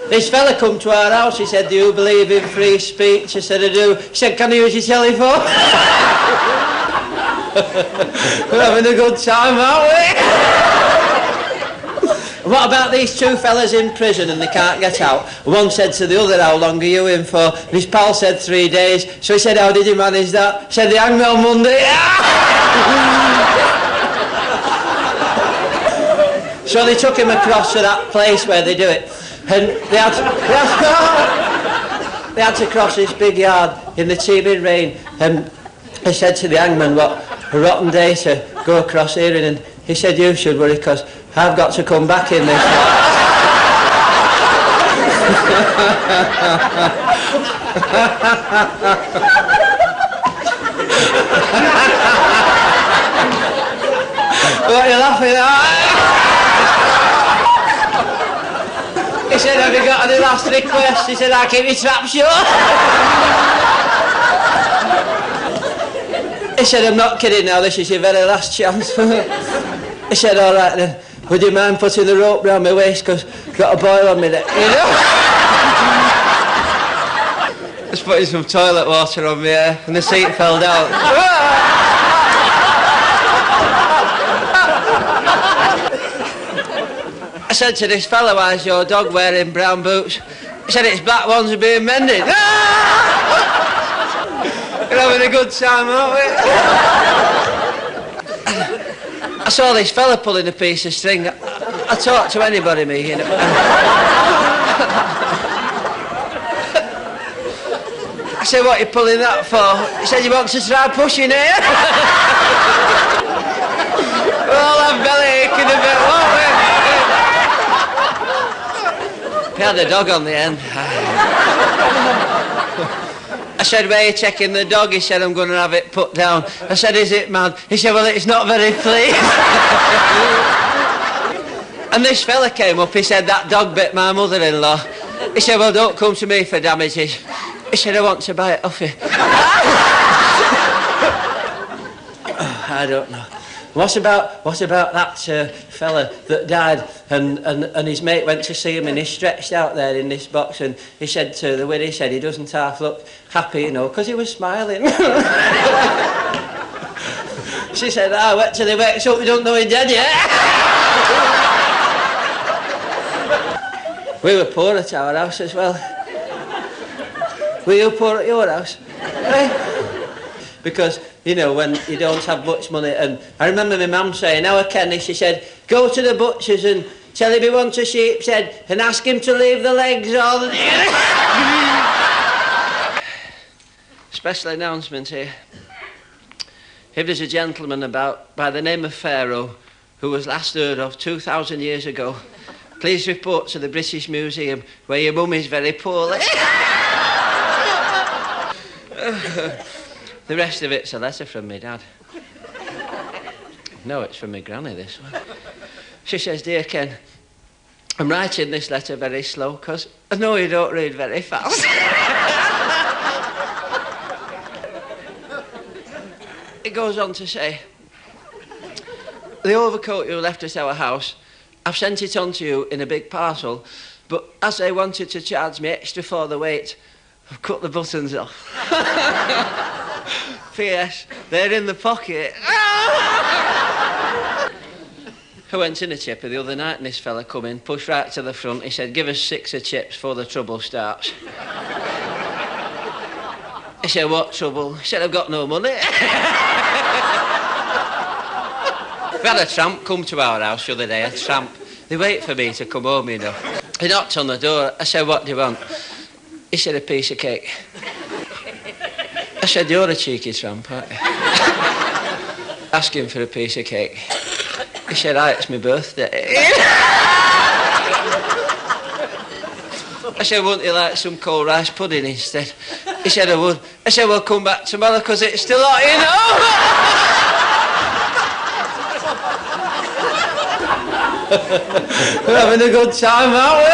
This fella come to our house, he said, do you believe in free speech? I said, I do. He said, can I use your telephone? We're having a good time, aren't we? What about these two fellas in prison and they can't get out? One said to the other, how long are you in for? And his pal said 3 days. So he said, how did you manage that? He said, they hanged me on Monday. So they took him across to that place where they do it. And they had to cross this big yard in the teeming rain. And I said to the hangman, what a rotten day to go across here. And he said, you should worry, because I've got to come back in this one. What are you laughing at? He said, have you got any last requests? He said, I'll keep your trap shut. He said, I'm not kidding now, this is your very last chance. He said, all right then, would you mind putting the rope round my waist, because I've got a boil on me neck, you know? Just putting some toilet water on me hair, and the seat fell down. I said to this fella, why is your dog wearing brown boots? He said, its black ones are being mended. We're having a good time, aren't we? I saw this fella pulling a piece of string. I talk to anybody, me, you know. I said, what are you pulling that for? He said, you want to try pushing it? We'll all have belly aching a bit, won't we? He had a dog on the end. I said, where are you checking the dog? He said, I'm going to have it put down. I said, is it mad? He said, well, it's not very pleased. And this fella came up, he said, that dog bit my mother-in-law. He said, well, don't come to me for damages. He said, I want to buy it off you. I don't know. What about that fella that died and his mate went to see him and he's stretched out there in this box and he said to the widow, he said he doesn't half look happy, you know, because he was smiling. She said, wait till he wakes up, we don't know he's dead yet. We were poor at our house as well. Were you poor at your house? Because, you know, when you don't have much money, and I remember my mum saying, our Kenny, she said, go to the butcher's and tell him he wants a sheep's head and ask him to leave the legs on. Special announcement here. If there's a gentleman by the name of Pharaoh who was last heard of 2,000 years ago, please report to the British Museum where your mum is very poorly. The rest of it's a letter from me dad. No, it's from my granny, this one. She says, dear Ken, I'm writing this letter very slow because I know you don't read very fast. It goes on to say, the overcoat you left at our house, I've sent it on to you in a big parcel, but as they wanted to charge me extra for the weight, I've cut the buttons off. P.S. They're in the pocket. I went in a chipper the other night and this fella come in, pushed right to the front. He said, give us 6 of chips before the trouble starts. He said, what trouble? He said, I've got no money. We had a tramp come to our house the other day, a tramp. They wait for me to come home, you know. He knocked on the door. I said, what do you want? He said, a piece of cake. I said, you're a cheeky tramp, aren't you? Asking for a piece of cake. He said, it's my birthday. I said, wouldn't you like some cold rice pudding instead? He said, I would. I said, well, come back tomorrow because it's still hot, you know? We're having a good time, aren't we?